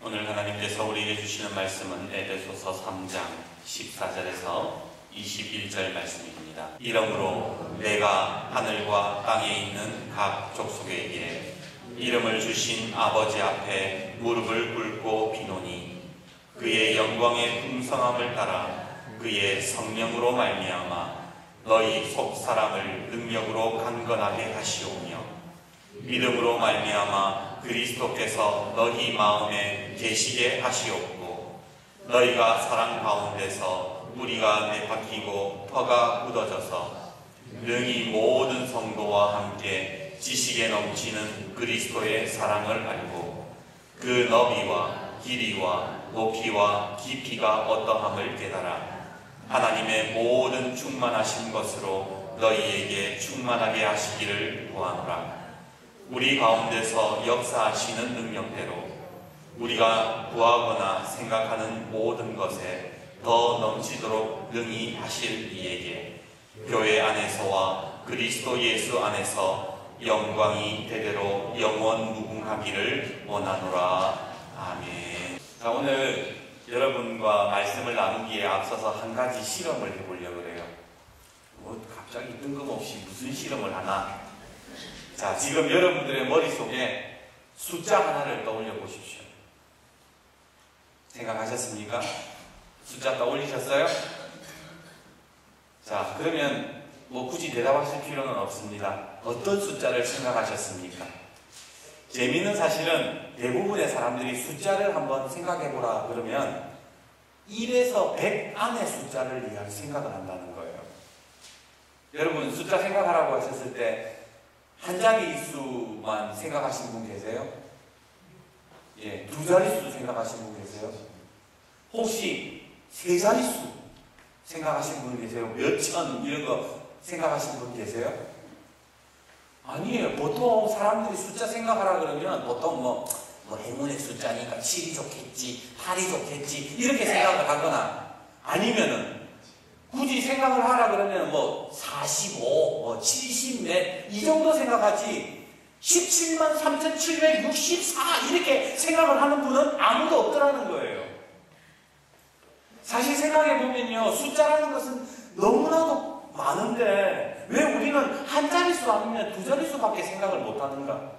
오늘 하나님께서 우리에게 주시는 말씀은 에베소서 3장 14절에서 21절 말씀입니다. 이러므로 내가 하늘과 땅에 있는 각 족속에게 이름을 주신 아버지 앞에 무릎을 꿇고 비노니 그의 영광의 풍성함을 따라 그의 성령으로 말미암아 너희 속 사람을 능력으로 강건하게 하시오며 믿음으로 말미암아 그리스도께서 너희 마음에 계시게 하시옵고 너희가 사랑 가운데서 뿌리가 내박히고 터가 굳어져서 능히 모든 성도와 함께 지식에 넘치는 그리스도의 사랑을 알고 그 너비와 길이와 높이와 깊이가 어떠함을 깨달아 하나님의 모든 충만하신 것으로 너희에게 충만하게 하시기를 구하노라. 우리 가운데서 역사하시는 능력대로 우리가 구하거나 생각하는 모든 것에 더 넘치도록 능히 하실 이에게 교회 안에서와 그리스도 예수 안에서 영광이 대대로 영원 무궁하기를 원하노라. 아멘. 자, 오늘 여러분과 말씀을 나누기에 앞서서 한 가지 실험을 해보려고 그래요. 갑자기 뜬금없이 무슨 실험을 하나? 자, 지금 여러분들의 머릿속에 숫자 하나를 떠올려 보십시오. 생각하셨습니까? 숫자 떠올리셨어요? 자, 그러면 굳이 대답하실 필요는 없습니다. 어떤 숫자를 생각하셨습니까? 재미있는 사실은 대부분의 사람들이 숫자를 한번 생각해보라 그러면 1에서 100 안의 숫자를 생각을 한다는 거예요. 여러분 숫자 생각하라고 하셨을 때 한 자릿수만 생각하시는 분 계세요? 예, 두 자릿수 생각하시는 분 계세요? 혹시 세 자릿수 생각하시는 분 계세요? 몇천 이런 거 생각하시는 분 계세요? 아니에요. 보통 사람들이 숫자 생각하라 그러면 보통 행운의 숫자니까 7이 좋겠지, 8이 좋겠지 이렇게 생각을 하거나 아니면은 굳이 생각을 하라 그러면 45, 70 몇 이 정도 생각하지 17만 3,764 이렇게 생각을 하는 분은 아무도 없더라는 거예요. 사실 생각해보면요, 숫자라는 것은 너무나도 많은데 왜 우리는 한 자릿수 아니면 두 자릿수밖에 생각을 못하는가?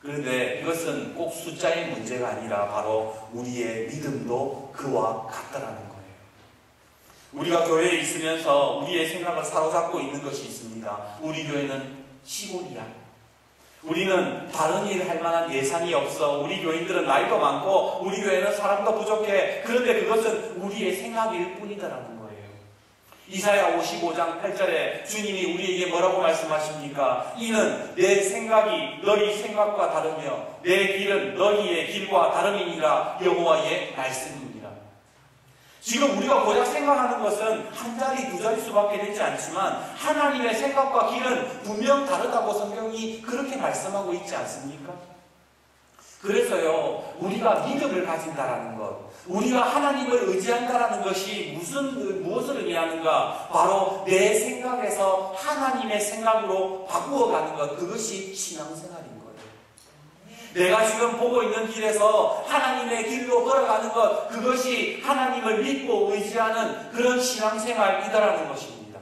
그런데 이것은 꼭 숫자의 문제가 아니라 바로 우리의 믿음도 그와 같다라는 거예요. 우리가 교회에 있으면서 우리의 생각을 사로잡고 있는 것이 있습니다. 우리 교회는 시골이야. 우리는 다른 일 할 만한 예산이 없어. 우리 교인들은 나이도 많고 우리 교회는 사람도 부족해. 그런데 그것은 우리의 생각일 뿐이다라는 거예요. 이사야 55장 8절에 주님이 우리에게 뭐라고 말씀하십니까? 이는 내 생각이 너희 생각과 다르며 내 길은 너희의 길과 다름이니라. 여호와의 말씀입니다. 지금 우리가 고작 생각하는 것은 한 자리 두 자릿수밖에 되지 않지만 하나님의 생각과 길은 분명 다르다고 성경이 그렇게 말씀하고 있지 않습니까? 그래서요, 우리가 믿음을 가진다라는 것, 우리가 하나님을 의지한다라는 것이 무엇을 의미하는가? 바로 내 생각에서 하나님의 생각으로 바꾸어가는 것, 그것이 신앙생활인 거예요. 내가 지금 보고 있는 길에서 하나님의 길로 걸어가는 것, 그것이 하나님을 믿고 의지하는 그런 신앙생활이다라는 것입니다.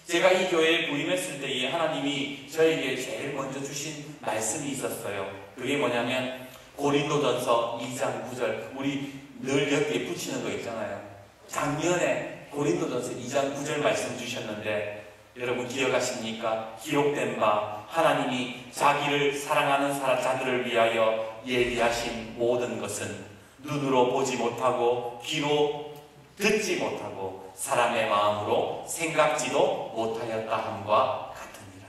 제가 이 교회에 부임했을 때에 하나님이 저에게 제일 먼저 주신 말씀이 있었어요. 그게 뭐냐면 고린도전서 2장 9절, 우리 늘 여기에 붙이는 거 있잖아요. 작년에 고린도전서 2장 9절 말씀 주셨는데 여러분 기억하십니까? 기록된 바 하나님이 자기를 사랑하는 자들을 위하여 예비하신 모든 것은 눈으로 보지 못하고 귀로 듣지 못하고 사람의 마음으로 생각지도 못하였다 함과 같으니라.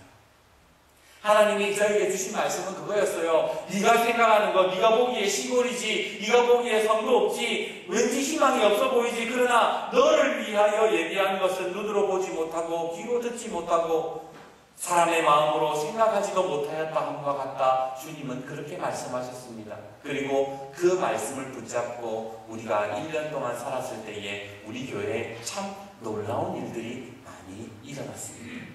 하나님이 저에게 주신 말씀은 그거였어요. 네가 생각하는 거, 네가 보기에 시골이지, 네가 보기에 성도 없지, 왠지 희망이 없어 보이지. 그러나 너를 위하여 예비한 것은 눈으로 보지 못하고 귀로 듣지 못하고 사람의 마음으로 생각하지도 못하였다 함과 같다. 주님은 그렇게 말씀하셨습니다. 그리고 그 말씀을 붙잡고 우리가 1년 동안 살았을 때에 우리 교회에 참 놀라운 일들이 많이 일어났습니다.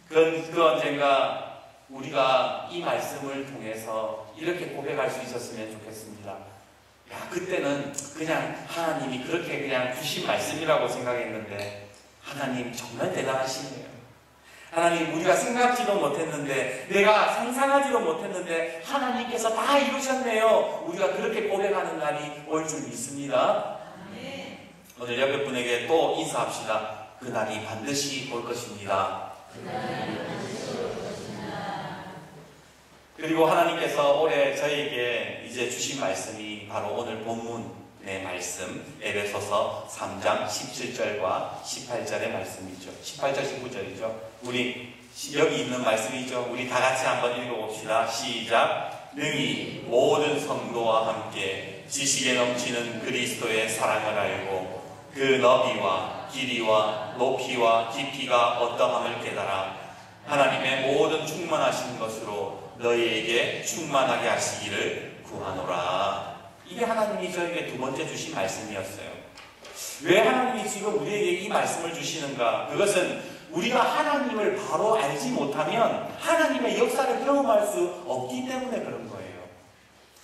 그 언젠가 우리가 이 말씀을 통해서 이렇게 고백할 수 있었으면 좋겠습니다. 야, 그때는 그냥 하나님이 그렇게 그냥 주신 말씀이라고 생각했는데 하나님 정말 대단하시네요. 하나님, 우리가 생각지도 못했는데, 내가 상상하지도 못했는데 하나님께서 다 이루셨네요. 우리가 그렇게 고백하는 날이 올 줄 믿습니다. 오늘 옆에 분에게 또 인사합시다. 그 날이 반드시 올 것입니다. 그리고 하나님께서 올해 저에게 이제 주신 말씀이 바로 오늘 본문의 말씀, 에베소서 3장 17절과 18절의 말씀이죠. 18절, 19절이죠. 우리 여기 있는 말씀이죠. 우리 다 같이 한번 읽어봅시다. 시작. 능히 모든 성도와 함께 지식에 넘치는 그리스도의 사랑을 알고 그 너비와 길이와 높이와 깊이가 어떠함을 깨달아 하나님의 모든 충만하신 것으로 너희에게 충만하게 하시기를 구하노라. 이게 하나님이 저에게 두 번째 주신 말씀이었어요. 왜 하나님이 지금 우리에게 이 말씀을 주시는가? 그것은 우리가 하나님을 바로 알지 못하면 하나님의 역사를 경험할 수 없기 때문에 그런 거예요.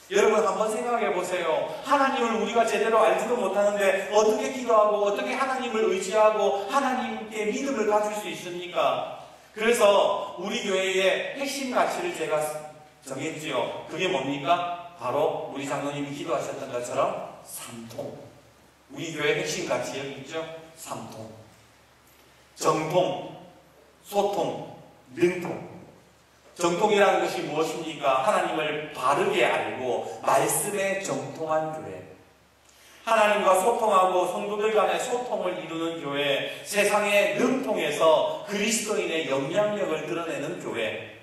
여러분 한번 생각해 보세요. 하나님을 우리가 제대로 알지도 못하는데 어떻게 기도하고 어떻게 하나님을 의지하고 하나님께 믿음을 가질 수 있습니까? 그래서 우리 교회의 핵심 가치를 제가 정했지요. 그게 뭡니까? 바로 우리 장로님이 기도하셨던 것처럼 삼통. 우리 교회의 핵심 가치 여기 있죠? 삼통. 정통, 소통, 능통. 정통이라는 것이 무엇입니까? 하나님을 바르게 알고 말씀에 정통한 교회. 하나님과 소통하고 성도들 간의 소통을 이루는 교회. 세상의 능통에서 그리스도인의 영향력을 드러내는 교회.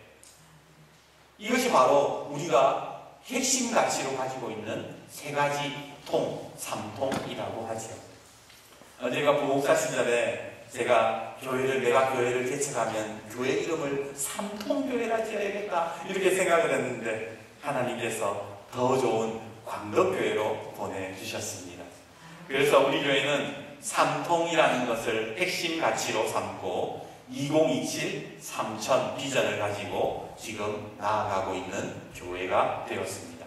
이것이 바로 우리가 핵심 가치로 가지고 있는 세 가지 통, 삼통이라고 하죠. 제가 부목사 시절에 내가 교회를 개척하면 교회 이름을 삼통교회라 지어야겠다 이렇게 생각을 했는데 하나님께서 더 좋은 광덕교회로 보내주셨습니다. 그래서 우리 교회는 삼통이라는 것을 핵심 가치로 삼고 2027 삼천 비전을 가지고 지금 나아가고 있는 교회가 되었습니다.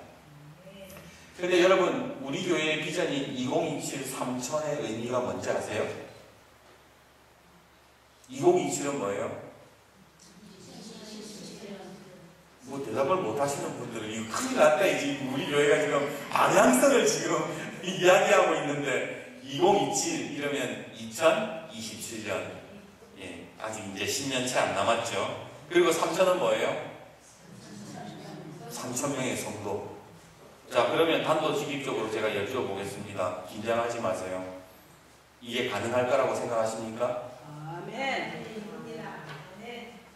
그런데 여러분, 우리 교회의 비전인 2027 삼천의 의미가 뭔지 아세요? 2027은 뭐예요? 뭐 대답을 못 하시는 분들은 이거 큰일 났다. 지금 우리 교회가 지금 방향성을 지금 이야기하고 있는데 2027 이러면 2027년. 예, 아직 이제 10년 채 안 남았죠. 그리고 3천은 뭐예요? 3,000명의 성도. 자, 그러면 단도직입적으로 제가 여쭤보겠습니다. 긴장하지 마세요. 이게 가능할 거라고 생각하십니까? 아멘.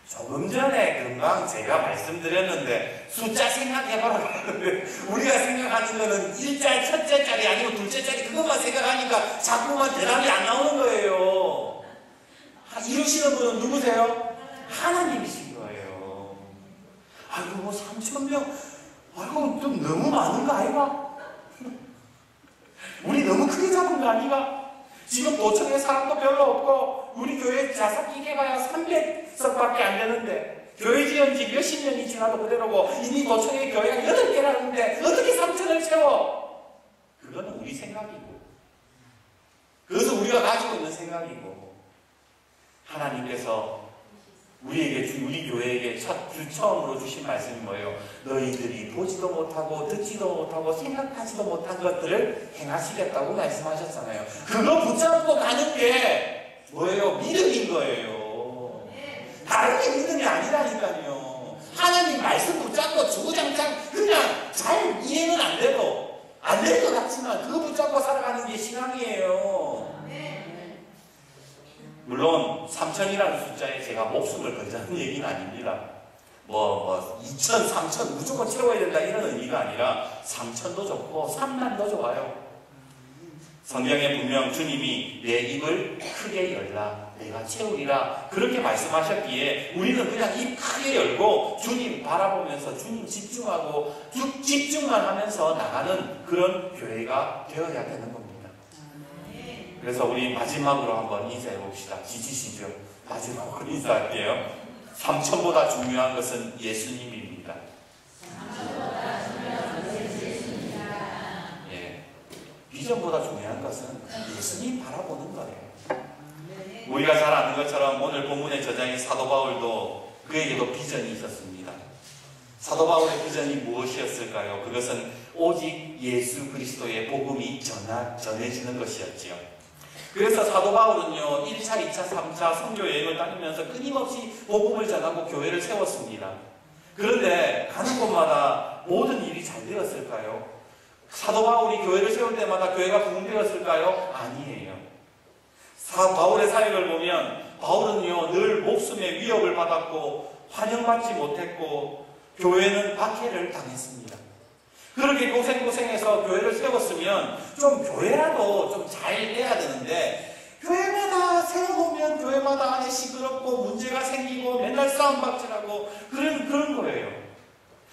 조금 전에 금방 제가 말씀드렸는데 숫자 생각해봐라 그러는데 우리가 생각하는 거는 1자, 첫째 자리 아니고 둘째 자리 그것만 생각하니까 자꾸만 대답이 안 나오는 거예요. 이루시는 분은 누구세요? 하나님이신 거예요. 아이고 뭐 3,000명 아이고 좀 너무 많은 거 아이가? 우리 너무 크게 잡은 거 아니가? 지금 도청에 사람도 별로 없고 우리 교회 자석 기계가야 300석밖에 안 되는데 교회 지은 지 몇십 년이 지나도 그대로고 이미 도청에 교회가 8개라는데 어떻게 3천을 채워? 그건 우리 생각이고 그것은 우리가 가지고 있는 생각이고 하나님께서 우리 교회에게 처음으로 주신 말씀이 뭐예요? 너희들이 보지도 못하고 듣지도 못하고 생각하지도 못한 것들을 행하시겠다고 말씀하셨잖아요. 그거 붙잡고 가는 게 뭐예요? 믿음인 거예요. 다른 게 믿음이 아니라니까요. 하나님 말씀 붙잡고 주구장창 그냥 잘 이해는 안 돼도 안 될 것 같지만 그거 붙잡고 살아가는 게 신앙이에요. 물론 3천이라는 숫자에 제가 목숨을 걸자는 얘기는 아닙니다. 2천, 3천 무조건 채워야 된다 이런 의미가 아니라 3천도 좋고 3만도 좋아요. 성경에 분명 주님이 내 입을 크게 열라 내가 채우리라 그렇게 말씀하셨기에 우리는 그냥 입 크게 열고 주님 바라보면서 주님 집중하고 집중만 하면서 나가는 그런 교회가 되어야 되는 겁니다. 그래서 우리 마지막으로 한번 인사해 봅시다. 지치시죠? 마지막으로 인사할게요. 삼천보다 중요한 것은 예수님입니다. 예. 비전보다 중요한 것은 예수님 바라보는 거예요. 우리가 잘 아는 것처럼 오늘 본문의 저자인 사도 바울도 그에게도 비전이 있었습니다. 사도 바울의 비전이 무엇이었을까요? 그것은 오직 예수 그리스도의 복음이 전해지는 것이었지요. 그래서 사도 바울은요, 1차, 2차, 3차 선교 여행을 다니면서 끊임없이 복음을 전하고 교회를 세웠습니다. 그런데 가는 곳마다 모든 일이 잘 되었을까요? 사도 바울이 교회를 세울 때마다 교회가 부흥되었을까요? 아니에요. 바울의 사역을 보면 바울은요, 늘 목숨의 위협을 받았고 환영받지 못했고 교회는 박해를 당했습니다. 그렇게 고생해서 교회를 세웠으면 좀 교회라도 좀 잘 돼야 되는데 교회마다 세워놓으면 교회마다 안에 시끄럽고 문제가 생기고 맨날 싸움박질하고 그런 거예요.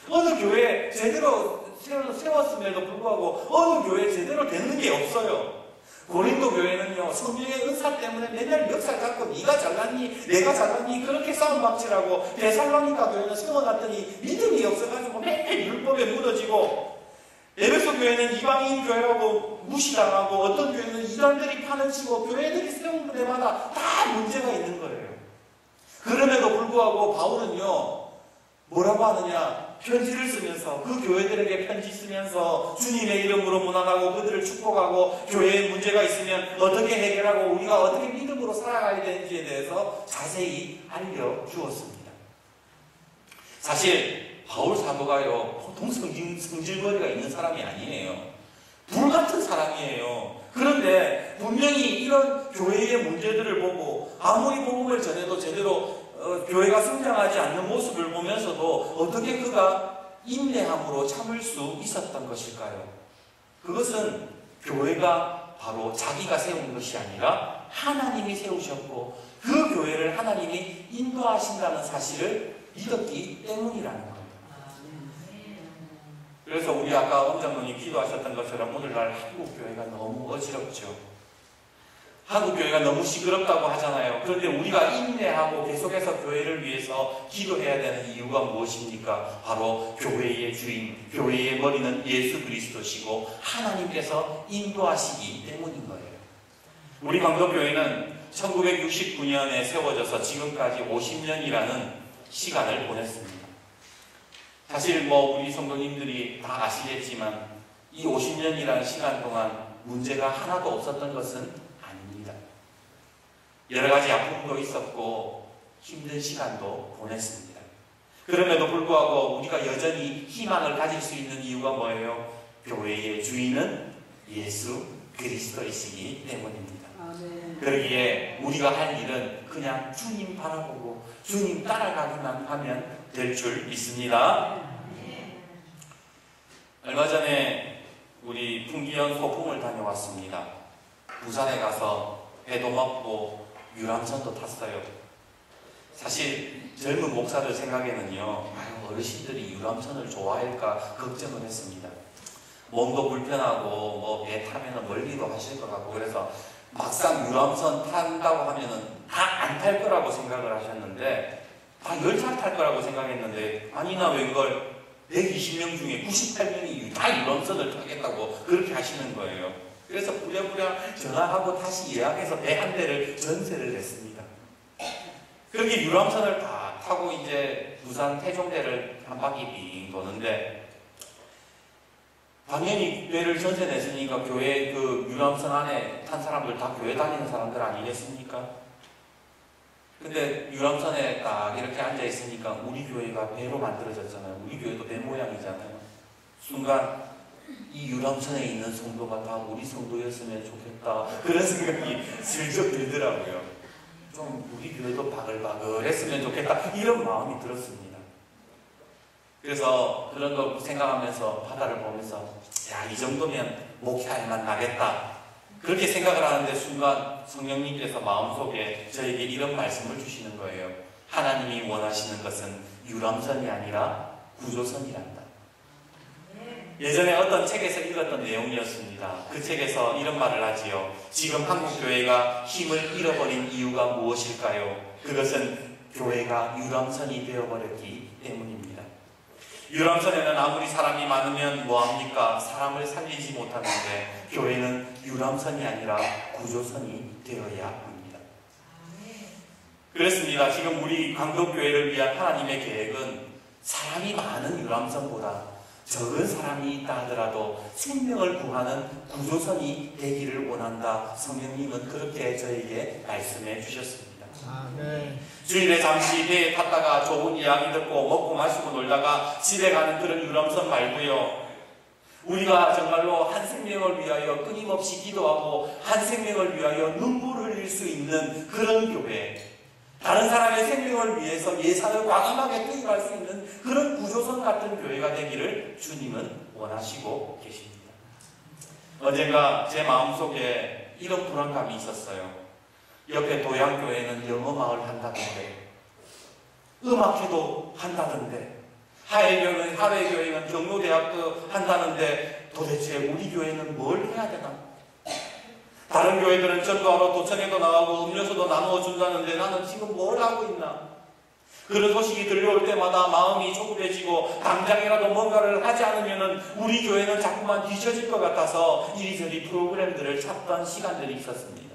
어느 교회 제대로 세웠음에도 불구하고 어느 교회 제대로 되는 게 없어요. 고린도 교회는요, 성령의 은사 때문에 맨날 멱살 잡고 네가 잘났니 내가 잘났니 그렇게 싸움박질하고, 데살로니가 교회는 세워놨더니 믿음이 없어가지고 맨날 율법에 무너지고, 에베소 교회는 이방인 교회라고 무시당하고, 어떤 교회는 이단들이 파는 치고 교회들이 세운 데마다 다 문제가 있는 거예요. 그럼에도 불구하고 바울은요, 뭐라고 하느냐, 편지를 쓰면서 그 교회들에게 편지 쓰면서 주님의 이름으로 문안하고 그들을 축복하고, 교회에 문제가 있으면 어떻게 해결하고 우리가 어떻게 믿음으로 살아가야 되는지에 대해서 자세히 알려주었습니다. 사실 바울 사도가요, 보통 성질머리가 있는 사람이 아니에요. 불같은 사람이에요. 그런데 분명히 이런 교회의 문제들을 보고 아무리 복음을 전해도 제대로 교회가 성장하지 않는 모습을 보면서도 어떻게 그가 인내함으로 참을 수 있었던 것일까요? 그것은 교회가 바로 자기가 세운 것이 아니라 하나님이 세우셨고 그 교회를 하나님이 인도하신다는 사실을 믿었기 때문이라는 겁니다. 그래서 우리 아까 엄장로님 기도하셨던 것처럼 오늘날 한국 교회가 너무 어지럽죠. 한국 교회가 너무 시끄럽다고 하잖아요. 그런데 우리가 인내하고 계속해서 교회를 위해서 기도해야 되는 이유가 무엇입니까? 바로 교회의 주인, 교회의 머리는 예수 그리스도시고 하나님께서 인도하시기 때문인 거예요. 우리 광덕교회는 1969년에 세워져서 지금까지 50년이라는 시간을 보냈습니다. 사실 우리 성도님들이 다 아시겠지만 이 50년이라는 시간 동안 문제가 하나도 없었던 것은 아닙니다. 여러 가지 아픔도 있었고 힘든 시간도 보냈습니다. 그럼에도 불구하고 우리가 여전히 희망을 가질 수 있는 이유가 뭐예요? 교회의 주인은 예수 그리스도이시기 때문입니다. 그러기에 우리가 할 일은 그냥 주님 바라보고 주님 따라가기만 하면 될 줄 믿습니다. 얼마 전에 우리 풍기현 소풍을 다녀왔습니다. 부산에 가서 배도 먹고 유람선도 탔어요. 사실 젊은 목사들 생각에는요, 어르신들이 유람선을 좋아할까 걱정을 했습니다. 몸도 불편하고 배 타면 멀리도 하실 것 같고, 그래서 막상 유람선 탄다고 하면은 다 안 탈 거라고 생각을 하셨는데, 다 열차 탈 거라고 생각했는데, 아니나 웬걸 120명 중에 98명이 다 유람선을 타겠다고 그렇게 하시는 거예요. 그래서 부랴부랴 전화하고 다시 예약해서 배 한 대를 전세를 냈습니다. 그렇게 유람선을 다 타고 이제 부산 태종대를 한 바퀴 빙 도는데, 당연히 배를 전세 냈으니까 교회 그 유람선 안에 탄 사람들 다 교회 다니는 사람들 아니겠습니까? 근데 유람선에 딱 이렇게 앉아있으니까 우리 교회가 배로 만들어졌잖아요. 우리 교회도 배 모양이잖아요. 순간 이 유람선에 있는 성도가 다 우리 성도였으면 좋겠다, 그런 생각이 슬쩍 들더라고요. 좀 우리 교회도 바글바글 했으면 좋겠다, 이런 마음이 들었습니다. 그래서 그런 거 생각하면서 바다를 보면서 이 정도면 목회할 만 나겠다, 그렇게 생각을 하는데 순간 성령님께서 마음속에 저에게 이런 말씀을 주시는 거예요. 하나님이 원하시는 것은 유람선이 아니라 구조선이란다. 예전에 어떤 책에서 읽었던 내용이었습니다. 그 책에서 이런 말을 하지요. 지금 한국교회가 힘을 잃어버린 이유가 무엇일까요? 그것은 교회가 유람선이 되어버렸기 때문입니다. 유람선에는 아무리 사람이 많으면 뭐합니까? 사람을 살리지 못하는데 교회는 유람선이 아니라 구조선이 되어야 합니다. 그렇습니다. 지금 우리 강동교회를 위한 하나님의 계획은 사람이 많은 유람선보다 적은 사람이 있다 하더라도 생명을 구하는 구조선이 되기를 원한다. 성령님은 그렇게 저에게 말씀해 주셨습니다. 주일에 잠시 배에 탔다가 좋은 이야기 듣고 먹고 마시고 놀다가 집에 가는 그런 유람선 말고요. 우리가 정말로 한 생명을 위하여 끊임없이 기도하고 한 생명을 위하여 눈물을 흘릴 수 있는 그런 교회, 다른 사람의 생명을 위해서 예산을 과감하게 투입할 수 있는 그런 구조선 같은 교회가 되기를 주님은 원하시고 계십니다. 언젠가 제 마음속에 이런 불안감이 있었어요. 옆에 도양교회는 영어마을 한다던데, 음악회도 한다던데, 하회교회는 경로대학도 한다는데 도대체 우리 교회는 뭘 해야 되나? 다른 교회들은 전도하러 도청에도 나가고 음료수도 나누어 준다는데 나는 지금 뭘 하고 있나? 그런 소식이 들려올 때마다 마음이 조급해지고 당장이라도 뭔가를 하지 않으면 우리 교회는 자꾸만 뒤처질 것 같아서 이리저리 프로그램들을 찾던 시간들이 있었습니다.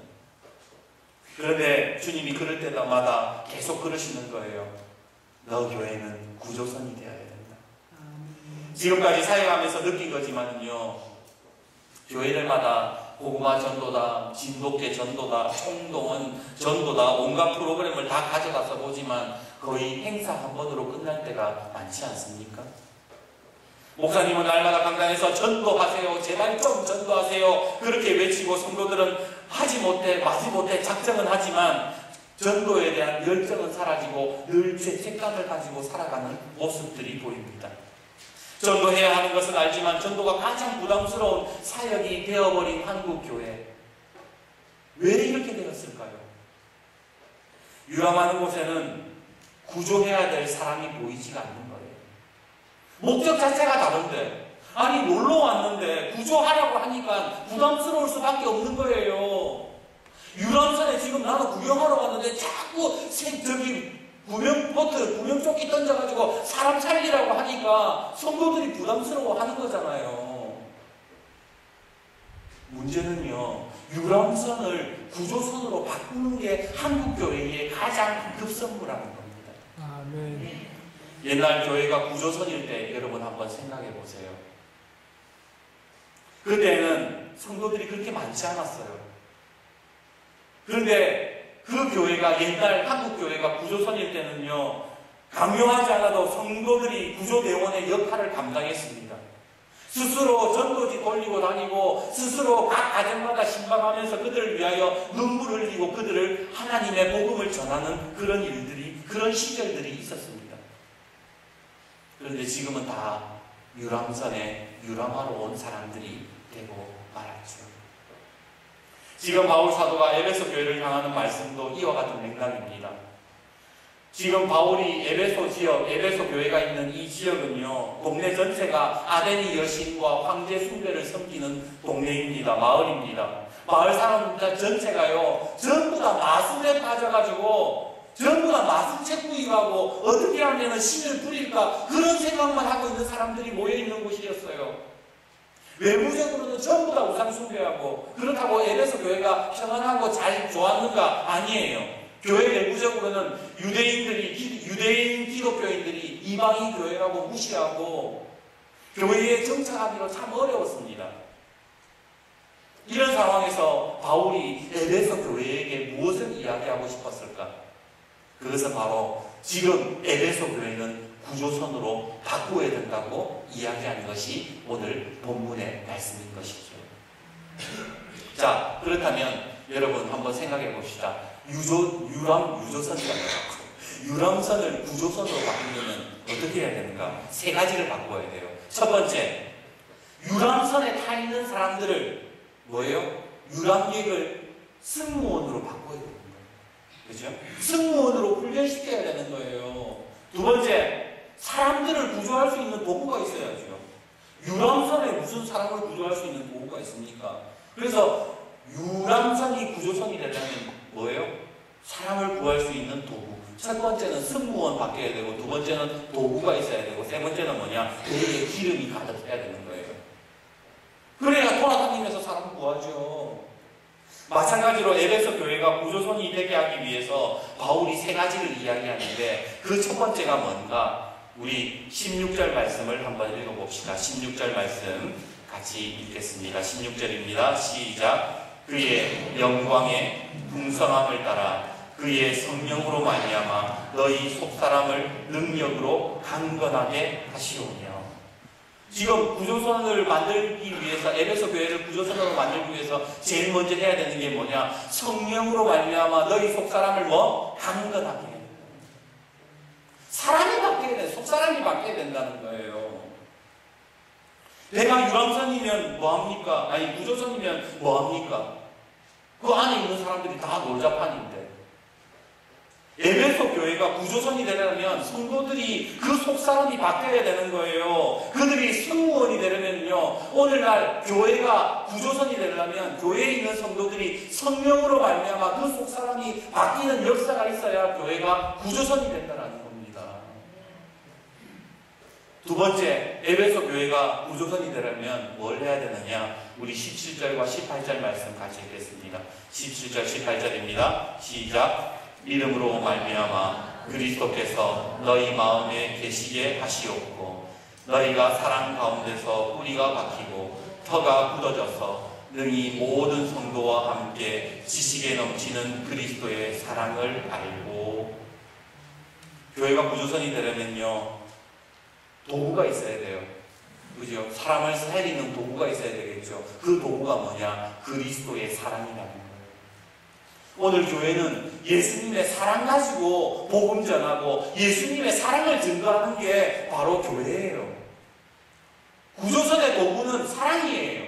그런데 주님이 그럴 때마다 계속 그러시는 거예요. 너 교회는 구조선이 되어야 된다. 지금까지 사역하면서 느낀 거지만요, 교회들마다 고구마 전도다, 진돗개 전도다, 총동원 전도다, 온갖 프로그램을 다 가져가서 보지만 거의 행사 한 번으로 끝날 때가 많지 않습니까? 목사님은 날마다 강단에서 전도하세요, 제발 좀 전도하세요 그렇게 외치고 성도들은 하지 못해 마지 못해 작정은 하지만 전도에 대한 열정은 사라지고 늘 죄책감을 가지고 살아가는 모습들이 보입니다. 전도해야 하는 것은 알지만 전도가 가장 부담스러운 사역이 되어버린 한국교회, 왜 이렇게 되었을까요? 유람하는 곳에는 구조해야 될 사람이 보이지가 않는 거예요. 목적 자체가 다른데, 아니 놀러 왔는데 구조하라고 하니까 부담스러울 수밖에 없는 거예요. 유람선에 지금 나는 구경하러 왔는데 자꾸 구명조끼 던져가지고 사람 살리라고 하니까 성도들이 부담스러워하는 거잖아요. 문제는요, 유람선을 구조선으로 바꾸는 게 한국교회의 가장 급선무라는 겁니다. 아멘. 옛날 교회가 구조선일 때 여러분 한번 생각해 보세요. 그때는 성도들이 그렇게 많지 않았어요. 그런데 그 교회가 옛날 한국교회가 구조선일 때는요, 강요하지 않아도 성도들이 구조대원의 역할을 감당했습니다. 스스로 전도지 돌리고 다니고 스스로 각 가정마다 신방하면서 그들을 위하여 눈물 흘리고 그들을 하나님의 복음을 전하는 그런 일들이, 그런 시절들이 있었습니다. 그런데 지금은 다 유람선에 유람하러 온 사람들이 되고 말았죠. 지금 바울 사도가 에베소 교회를 향하는 말씀도 이와 같은 맥락입니다. 지금 바울이 에베소 지역, 에베소 교회가 있는 이 지역은요, 동네 전체가 아데니 여신과 황제 숭배를 섬기는 동네입니다. 마을입니다. 마을 사람들 전체가요, 전부 다 마술에 빠져가지고 전부 다 마술책 구입하고 어떻게 하면 신을 부릴까 그런 생각만 하고 있는 사람들이 모여있는 곳이었어요. 외부적으로는 전부 다 우상 숭배하고, 그렇다고 에베소 교회가 평안하고 잘 좋았는가? 아니에요. 교회 내부적으로는 유대인 기독교인들이 이방인 교회라고 무시하고 교회에 정착하기로 참 어려웠습니다. 이런 상황에서 바울이 에베소 교회에게 무엇을 이야기하고 싶었을까? 그것은 바로 지금 에베소 교회는 구조선으로 바꾸어야 된다고 이야기하는 것이 오늘 본문의 말씀인 것이죠. 자, 그렇다면 여러분 한번 생각해 봅시다. 유람선을 구조선으로 바꾸려면 어떻게 해야 되는가? 세 가지를 바꿔야 돼요. 첫 번째, 유람선에 타 있는 사람들을 뭐예요? 유람객을 승무원으로 바꿔야 되는 거예요. 그죠? 승무원으로 훈련시켜야 되는 거예요. 두 번째, 사람들을 구조할 수 있는 도구가 있어야죠. 유람선에 무슨 사람을 구조할 수 있는 도구가 있습니까? 그래서 유람선이 구조선이 되려면 뭐예요? 사람을 구할 수 있는 도구. 첫 번째는 승무원 바뀌어야 되고, 두 번째는 도구가 있어야 되고, 세 번째는 뭐냐? 그에게 기름이 가득해야 되는 거예요. 그래야 돌아다니면서 사람 구하죠. 마찬가지로 에베소 교회가 구조선이 되게 하기 위해서 바울이 세 가지를 이야기하는데, 그 첫 번째가 뭔가? 우리 16절 말씀을 한번 읽어봅시다. 16절 말씀 같이 읽겠습니다. 16절입니다. 시작. 그의 영광의 풍성함을 따라 그의 성령으로 말미암아 너희 속사람을 능력으로 강건하게 하시오며. 지금 구조선을 만들기 위해서, 에베소 교회를 구조선으로 만들기 위해서 제일 먼저 해야 되는 게 뭐냐? 성령으로 말미암아 너희 속사람을 강건하게 해야 된다. 사람이 바뀌어야 돼. 속사람이 바뀌어야 된다는 거예요. 내가 유람선이면 뭐합니까? 아니 구조선이면 뭐합니까? 그 안에 있는 사람들이 다 놀자판인데, 에베소 교회가 구조선이 되려면 성도들이 그 속사람이 바뀌어야 되는 거예요. 그들이 승무원이 되려면요, 오늘날 교회가 구조선이 되려면 교회에 있는 성도들이 성령으로 말미암아 그 속사람이 바뀌는 역사가 있어야 교회가 구조선이 된다는 겁니다. 두 번째, 에베소 교회가 구조선이 되려면 뭘 해야 되느냐? 우리 17절과 18절 말씀 같이 읽겠습니다. 17절 18절입니다. 시작. 이름으로 말미암아 그리스도께서 너희 마음에 계시게 하시옵고, 너희가 사랑 가운데서 뿌리가 박히고 터가 굳어져서 능히 모든 성도와 함께 지식에 넘치는 그리스도의 사랑을 알고. 교회가 구조선이 되려면요, 도구가 있어야 돼요. 그죠? 사람을 살리는 도구가 있어야 되겠죠. 그 도구가 뭐냐? 그리스도의 사랑이라는 거예요. 오늘 교회는 예수님의 사랑 가지고 복음 전하고 예수님의 사랑을 증거하는 게 바로 교회예요. 구조선의 도구는 사랑이에요.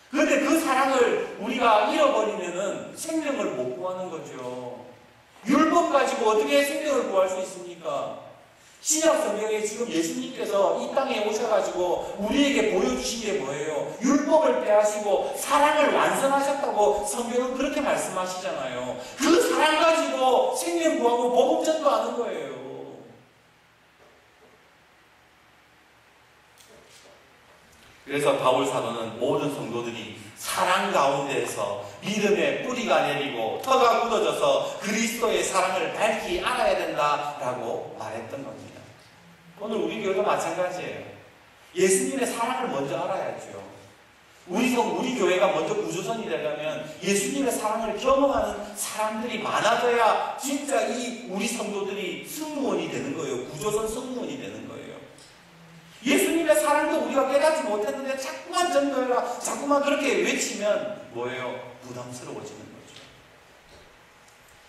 그런데 그 사랑을 우리가 잃어버리면은 생명을 못 구하는 거죠. 율법 가지고 어떻게 생명을 구할 수 있습니까? 신약 성경에 지금 예수님께서 이 땅에 오셔가지고 우리에게 보여주신 게 뭐예요? 율법을 빼하시고 사랑을 완성하셨다고 성경은 그렇게 말씀하시잖아요. 그 사랑 가지고 생명 구하고 복음 전도하는 거예요. 그래서 바울 사도는 모든 성도들이 사랑 가운데에서 믿음의 뿌리가 내리고 터가 굳어져서 그리스도의 사랑을 밝히 알아야 된다라고 말했던 겁니다. 오늘 우리 교회도 마찬가지예요. 예수님의 사랑을 먼저 알아야죠. 우리 교회가 먼저 구조선이 되려면 예수님의 사랑을 경험하는 사람들이 많아져야 진짜 우리 성도들이 승무원이 되는 거예요. 구조선 승무원이 되는 거예요. 예수님의 사랑도 우리가 깨닫지 못했는데 자꾸만 전도해라, 자꾸만 그렇게 외치면 뭐예요? 부담스러워지는 거죠.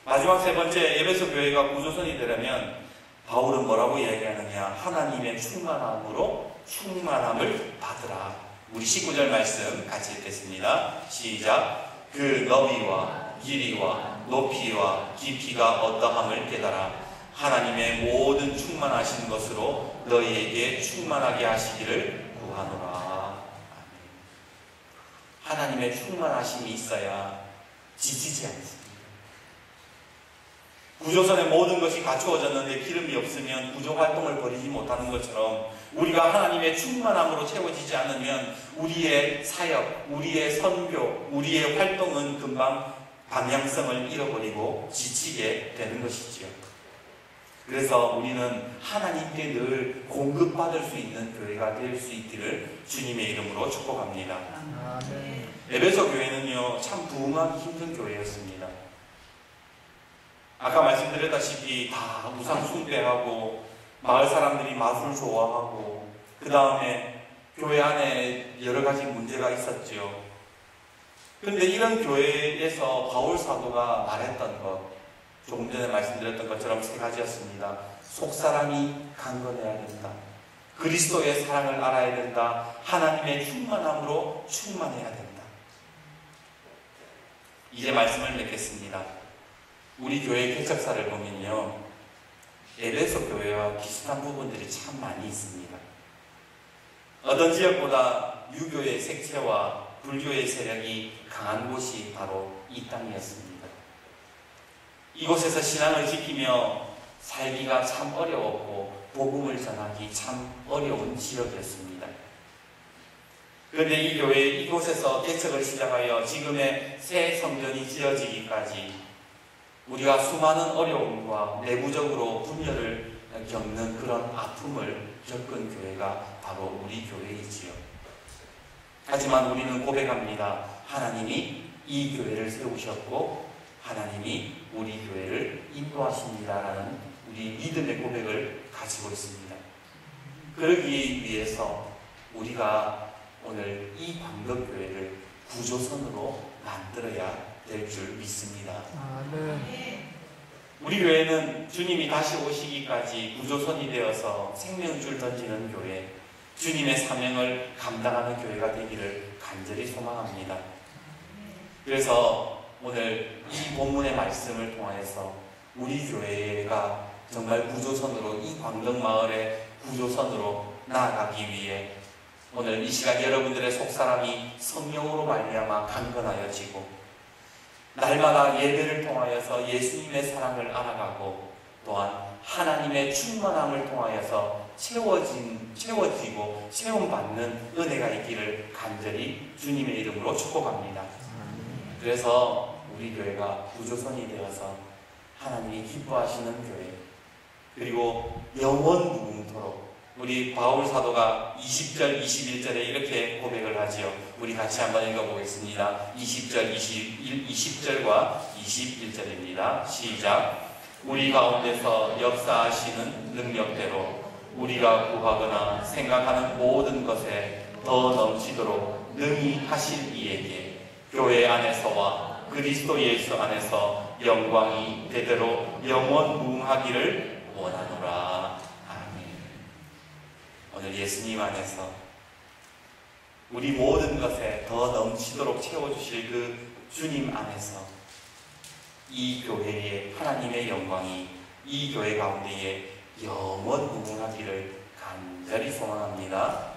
마지막 세 번째, 에베소 교회가 구조선이 되려면 바울은 뭐라고 이야기하느냐? 하나님의 충만함으로 충만함을 받으라. 우리 19절 말씀 같이 읽겠습니다. 시작. 그 너비와 길이와 높이와 깊이가 어떠함을 깨달아 하나님의 모든 충만하신 것으로 너희에게 충만하게 하시기를 구하노라. 하나님의 충만하심이 있어야 지치지 않습니다. 구조선의 모든 것이 갖추어졌는데 기름이 없으면 구조 활동을 벌이지 못하는 것처럼 우리가 하나님의 충만함으로 채워지지 않으면 우리의 사역, 우리의 선교, 우리의 활동은 금방 방향성을 잃어버리고 지치게 되는 것이지요. 그래서 우리는 하나님께 늘 공급받을 수 있는 교회가 될 수 있기를 주님의 이름으로 축복합니다. 에베소 교회는요, 참 부흥하기 힘든 교회였습니다. 아까 말씀드렸다시피 다 우상 숭배하고 마을 사람들이 마술을 좋아하고 그 다음에 교회 안에 여러 가지 문제가 있었죠. 그런데 이런 교회에서 바울 사도가 말했던 것, 조금 전에 말씀드렸던 것처럼 세 가지였습니다. 속사람이 강건해야 된다. 그리스도의 사랑을 알아야 된다. 하나님의 충만함으로 충만해야 된다. 이제 말씀을 맺겠습니다. 우리 교회 개척사를 보면요, 에베소 교회와 비슷한 부분들이 참 많이 있습니다. 어떤 지역보다 유교의 색채와 불교의 세력이 강한 곳이 바로 이 땅이었습니다. 이곳에서 신앙을 지키며 살기가 참 어려웠고 복음을 전하기 참 어려운 지역이었습니다. 그런데 이 교회 이곳에서 개척을 시작하여 지금의 새 성전이 지어지기까지 우리가 수많은 어려움과 내부적으로 분열을 겪는 그런 아픔을 겪은 교회가 바로 우리 교회이지요. 하지만 우리는 고백합니다. 하나님이 이 교회를 세우셨고 하나님이 우리 교회를 인도하십니다라는 우리 믿음의 고백을 가지고 있습니다. 그러기 위해서 우리가 오늘 이 광덕교회를 구조선으로 만들어야 될 줄 믿습니다. 우리 교회는 주님이 다시 오시기까지 구조선이 되어서 생명줄 던지는 교회, 주님의 사명을 감당하는 교회가 되기를 간절히 소망합니다. 그래서 오늘 이 본문의 말씀을 통하여서 우리 교회가 정말 구조선으로, 이 광덕마을의 구조선으로 나아가기 위해 오늘 이 시간 여러분들의 속사람이 성령으로 말미암아 강건하여지고 날마다 예배를 통하여서 예수님의 사랑을 알아가고 또한 하나님의 충만함을 통하여서 채워지고 체험받는 은혜가 있기를 간절히 주님의 이름으로 축복합니다. 그래서 우리 교회가 구조선이 되어서 하나님이 기뻐하시는 교회, 그리고 영원 무궁토록 우리 바울 사도가 20절, 21절에 이렇게 고백을 하지요. 우리 같이 한번 읽어보겠습니다. 20절과 21절입니다. 시작. 우리 가운데서 역사하시는 능력대로 우리가 구하거나 생각하는 모든 것에 더 넘치도록 능히 하실 이에게 교회 안에서와 그리스도 예수 안에서 영광이 대대로 영원 무궁하기를 원하노라. 오늘 예수님 안에서 우리 모든 것에 더 넘치도록 채워주실 그 주님 안에서 이 교회의 하나님의 영광이 이 교회 가운데에 영원 무궁하기를 간절히 소망합니다.